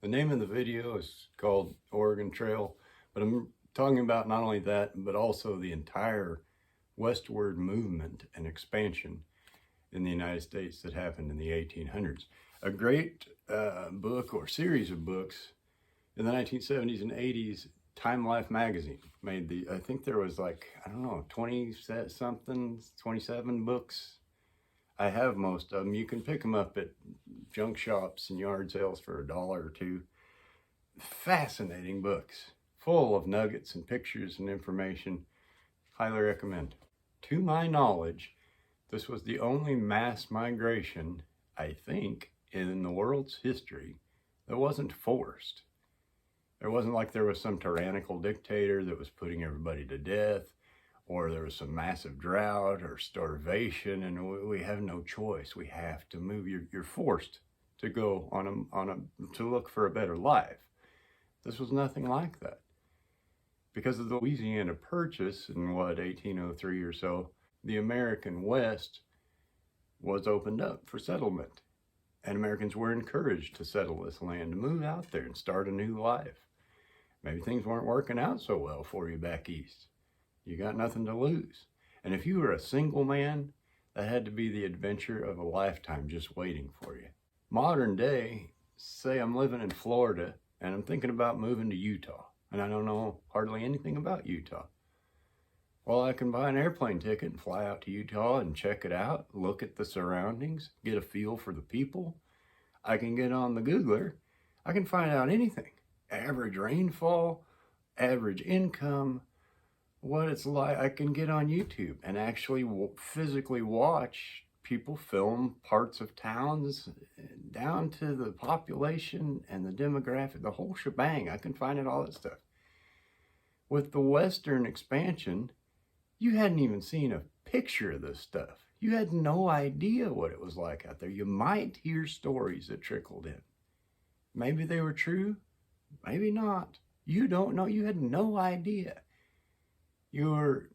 The name of the video is called Oregon Trail, but I'm talking about not only that, but also the entire westward movement and expansion in the United States that happened in the 1800s. A great book or series of books in the 1970s and 80s, Time Life magazine made I think there was like, I don't know, 20 something, 27 books. I have most of them. You can pick them up at junk shops and yard sales for $1 or $2. Fascinating books, full of nuggets and pictures and information. Highly recommend. To my knowledge, this was the only mass migration, I think, in the world's history that wasn't forced. It wasn't like there was some tyrannical dictator that was putting everybody to death, or there was some massive drought or starvation, and we have no choice. We have to move. You're forced to go to look for a better life. This was nothing like that. Because of the Louisiana Purchase in 1803 or so, the American West was opened up for settlement, and Americans were encouraged to settle this land, to move out there and start a new life. Maybe things weren't working out so well for you back east. You got nothing to lose. And if you were a single man, that had to be the adventure of a lifetime just waiting for you. Modern day, say I'm living in Florida and I'm thinking about moving to Utah, and I don't know hardly anything about Utah. Well, I can buy an airplane ticket and fly out to Utah and check it out, look at the surroundings, get a feel for the people. I can get on the Googler. I can find out anything. Average rainfall, average income, what it's like. I can get on YouTube and actually physically watch people film parts of towns down to the population and the demographic, the whole shebang. I can find out all that stuff. With the Western expansion, you hadn't even seen a picture of this stuff. You had no idea what it was like out there. You might hear stories that trickled in. Maybe they were true, maybe not. You don't know. You had no idea. You're,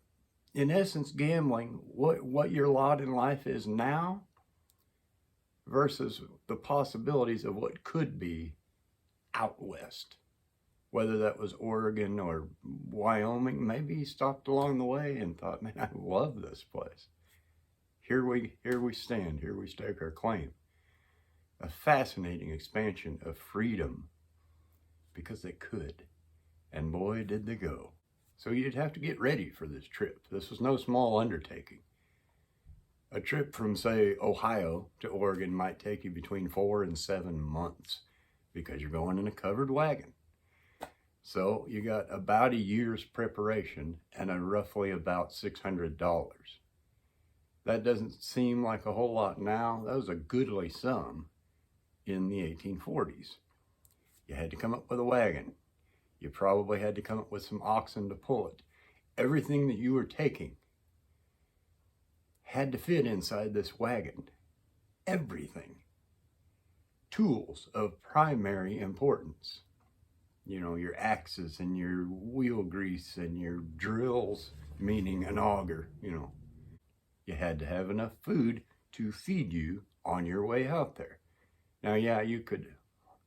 in essence, gambling what your lot in life is now versus the possibilities of what could be out west. Whether that was Oregon or Wyoming, maybe he stopped along the way and thought, man, I love this place. Here we stand, here we stake our claim. A fascinating expansion of freedom because they could. And boy, did they go. So you'd have to get ready for this trip. This was no small undertaking. A trip from, say, Ohio to Oregon might take you between 4 and 7 months because you're going in a covered wagon. So you got about a year's preparation and roughly about $600. That doesn't seem like a whole lot now. That was a goodly sum in the 1840s. You had to come up with a wagon. You probably had to come up with some oxen to pull it. Everything that you were taking had to fit inside this wagon. Everything. Tools of primary importance. You know, your axes and your wheel grease and your drills, meaning an auger, you know. You had to have enough food to feed you on your way out there. Now, yeah, you could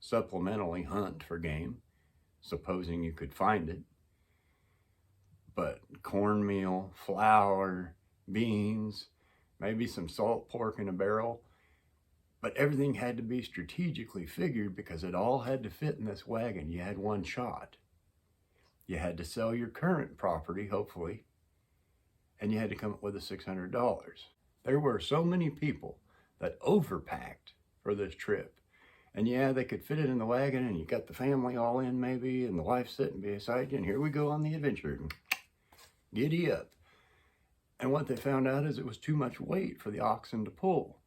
supplementally hunt for game, supposing you could find it. But cornmeal, flour, beans, maybe some salt pork in a barrel, but everything had to be strategically figured because it all had to fit in this wagon. You had one shot. You had to sell your current property, hopefully, and you had to come up with the $600. There were so many people that overpacked for this trip. And yeah, they could fit it in the wagon, and you got the family all in maybe, and the wife sitting beside you, and here we go on the adventure. Giddy up. And what they found out is it was too much weight for the oxen to pull.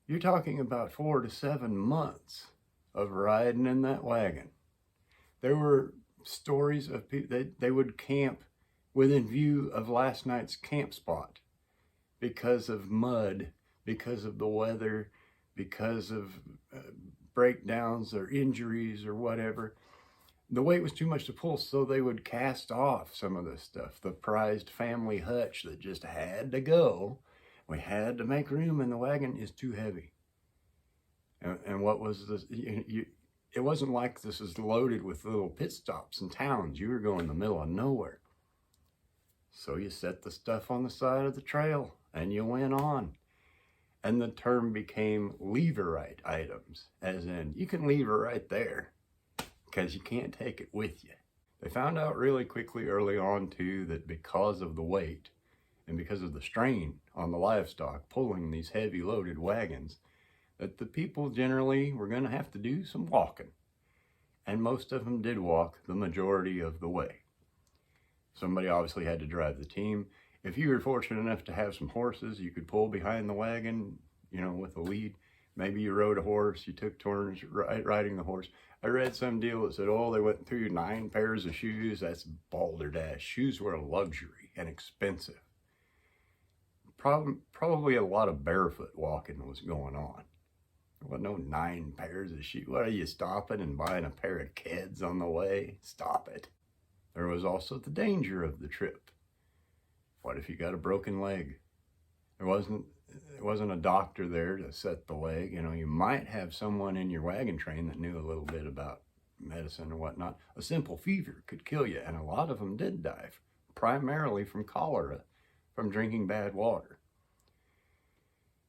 You're talking about 4 to 7 months of riding in that wagon. There were stories of people, they would camp within view of last night's camp spot because of mud, because of the weather, because of breakdowns or injuries or whatever. The weight was too much to pull, so they would cast off some of this stuff. The prized family hutch that just had to go, we had to make room in the wagon, is too heavy. And what was this? it wasn't like this is loaded with little pit stops and towns. You were going in the middle of nowhere. So you set the stuff on the side of the trail and you went on. And the term became leverite items, as in you can leave it right there because you can't take it with you. They found out really quickly early on too that because of the weight and because of the strain on the livestock pulling these heavy loaded wagons, that the people generally were going to have to do some walking. And most of them did walk the majority of the way. Somebody obviously had to drive the team. If you were fortunate enough to have some horses, you could pull behind the wagon, you know, with a lead. Maybe you rode a horse, you took turns riding the horse. I read some deal that said, oh, they went through 9 pairs of shoes. That's balderdash. Shoes were a luxury and expensive. Probably a lot of barefoot walking was going on. There wasn't no 9 pairs of shoes. What are you stopping and buying a pair of Keds on the way? Stop it. There was also the danger of the trip. What if you got a broken leg? There wasn't a doctor there to set the leg. You know, you might have someone in your wagon train that knew a little bit about medicine or whatnot. A simple fever could kill you, and a lot of them did die, primarily from cholera, from drinking bad water.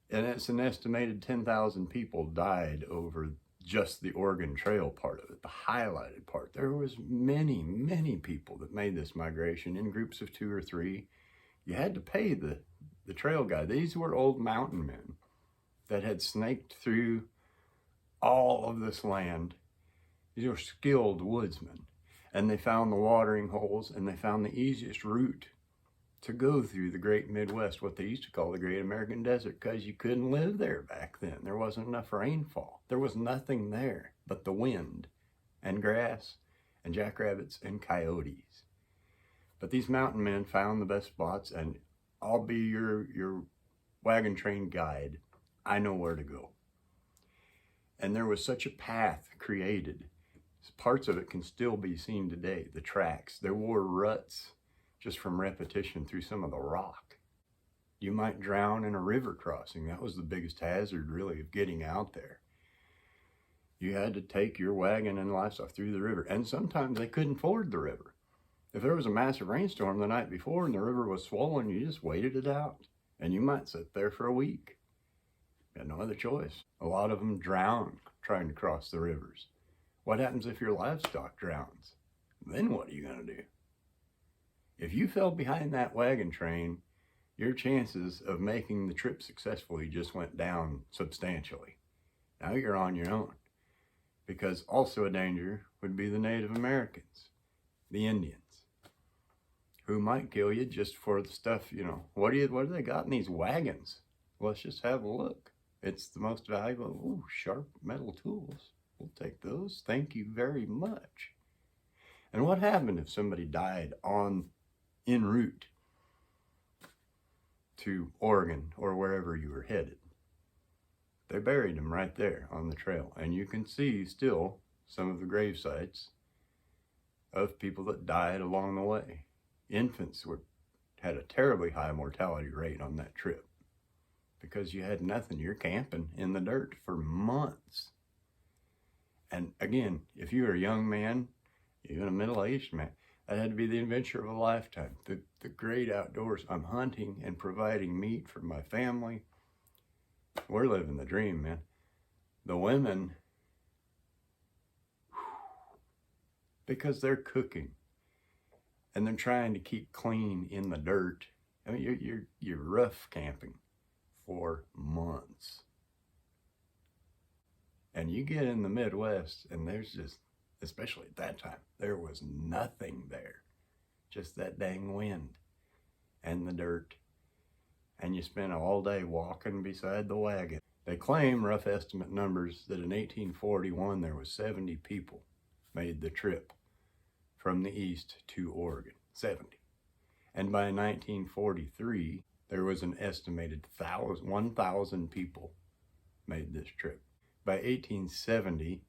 And it's an estimated 10,000 people died over just the Oregon Trail part of it, the highlighted part. There was many, many people that made this migration in groups of 2 or 3. You had to pay the trail guide. These were old mountain men that had snaked through all of this land. These were skilled woodsmen. And they found the watering holes, and they found the easiest route to go through the great Midwest, what they used to call the Great American Desert, because you couldn't live there back then. There wasn't enough rainfall. There was nothing there but the wind and grass and jackrabbits and coyotes. But these mountain men found the best spots, and I'll be your wagon train guide. I know where to go. And there was such a path created. Parts of it can still be seen today, the tracks. There were ruts just from repetition through some of the rock. You might drown in a river crossing. That was the biggest hazard, really, of getting out there. You had to take your wagon and livestock through the river, and sometimes they couldn't ford the river. If there was a massive rainstorm the night before and the river was swollen, you just waited it out, and you might sit there for a week. You had no other choice. A lot of them drowned trying to cross the rivers. What happens if your livestock drowns? Then what are you going to do? If you fell behind that wagon train, your chances of making the trip successfully just went down substantially. Now you're on your own. Because also a danger would be the Native Americans, the Indians, who might kill you just for the stuff, you know. What do they got in these wagons? Let's just have a look. It's the most valuable. Ooh, sharp metal tools. We'll take those. Thank you very much. And what happened if somebody died en route to Oregon or wherever you were headed? They buried them right there on the trail. And you can see still some of the grave sites of people that died along the way. Infants had a terribly high mortality rate on that trip because you had nothing. You're camping in the dirt for months. And again, if you were a young man, even a middle-aged man, that had to be the adventure of a lifetime. The great outdoors. I'm hunting and providing meat for my family. We're living the dream, man. The women, because they're cooking and they're trying to keep clean in the dirt. I mean, you're rough camping for months. And you get in the Midwest and there's just, especially at that time, there was nothing there. Just that dang wind and the dirt. And you spend all day walking beside the wagon. They claim, rough estimate numbers, that in 1841 there was 70 people made the trip from the east to Oregon. 70. And by 1943, there was an estimated 1,000 people made this trip. By 1870,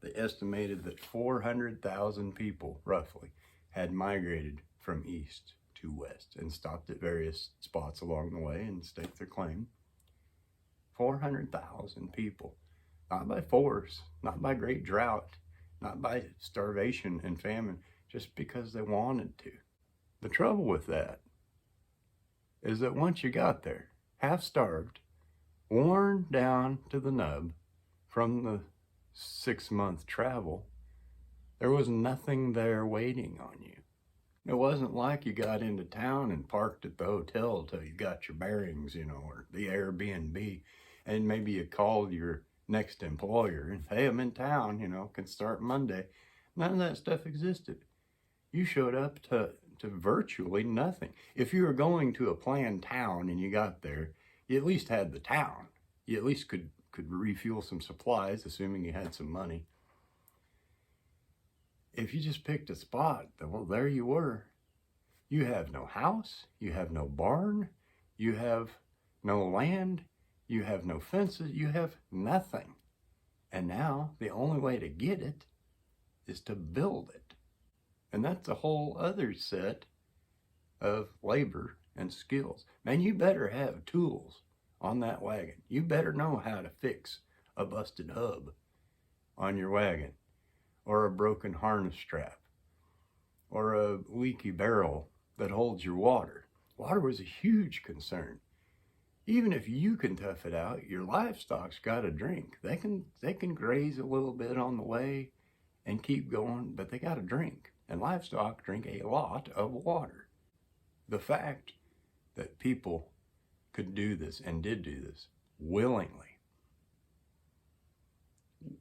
they estimated that 400,000 people, roughly, had migrated from east to west and stopped at various spots along the way and staked their claim. 400,000 people, not by force, not by great drought, not by starvation and famine, just because they wanted to. The trouble with that is that once you got there, half starved, worn down to the nub from the 6-month travel, there was nothing there waiting on you. It wasn't like you got into town and parked at the hotel till you got your bearings, or the Airbnb, and maybe you called your next employer and, hey, I'm in town, can start Monday. None of that stuff existed. You showed up to virtually nothing. If you were going to a planned town and you got there, you at least had the town. You at least could refuel some supplies, assuming you had some money. If you just picked a spot, well, there you were. You have no house, you have no barn, you have no land, you have no fences, you have nothing. And now the only way to get it is to build it. And that's a whole other set of labor and skills. Man, you better have tools on that wagon. You better know how to fix a busted hub on your wagon, or a broken harness strap, or a leaky barrel that holds your water. Water was a huge concern. Even if you can tough it out, your livestock's got to drink. They can graze a little bit on the way and keep going, but they got to drink. And livestock drink a lot of water. The fact that people could do this and did do this willingly,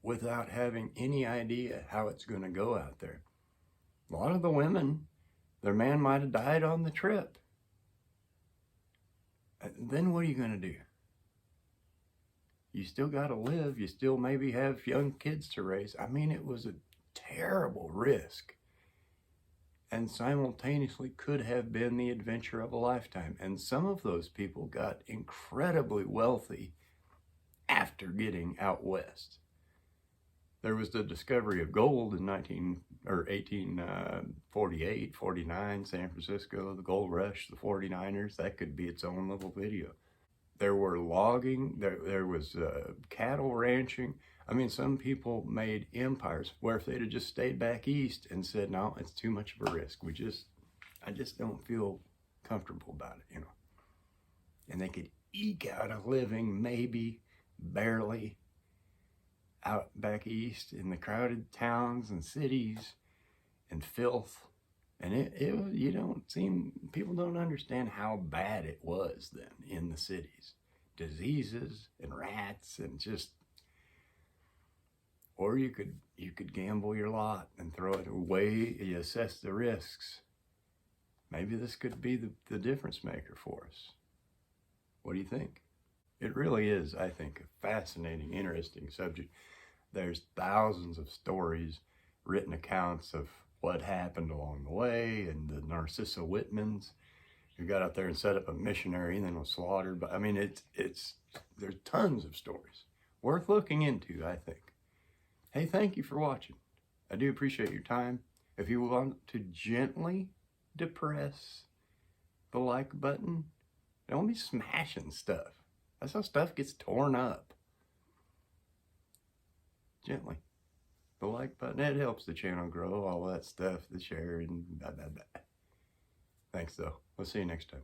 without having any idea how it's going to go out there. A lot of the women, their man might have died on the trip. Then what are you going to do? You still got to live. You still maybe have young kids to raise. I mean, it was a terrible risk, and simultaneously could have been the adventure of a lifetime. And some of those people got incredibly wealthy after getting out west. There was the discovery of gold in 1848, 49, San Francisco, the gold rush, the 49ers. That could be its own little video. There were logging, there was cattle ranching. I mean, some people made empires where if they'd have just stayed back east and said, no, it's too much of a risk. I just don't feel comfortable about it, And they could eke out a living, maybe, barely, out back east in the crowded towns and cities and filth. And people don't understand how bad it was then in the cities. Diseases and rats and just, or you could gamble your lot and throw it away. You assess the risks. Maybe this could be the difference maker for us. What do you think? It really is, I think, a fascinating, interesting subject. There's thousands of stories, written accounts of what happened along the way, and the Narcissa Whitmans who got out there and set up a missionary and then was slaughtered. But I mean, there's tons of stories worth looking into, I think. Hey, thank you for watching. I do appreciate your time. If you want to gently depress the like button, don't be smashing stuff. That's how stuff gets torn up. Gently. The like button, it helps the channel grow, all that stuff, the share, and blah, blah, blah. Thanks, though. We'll see you next time.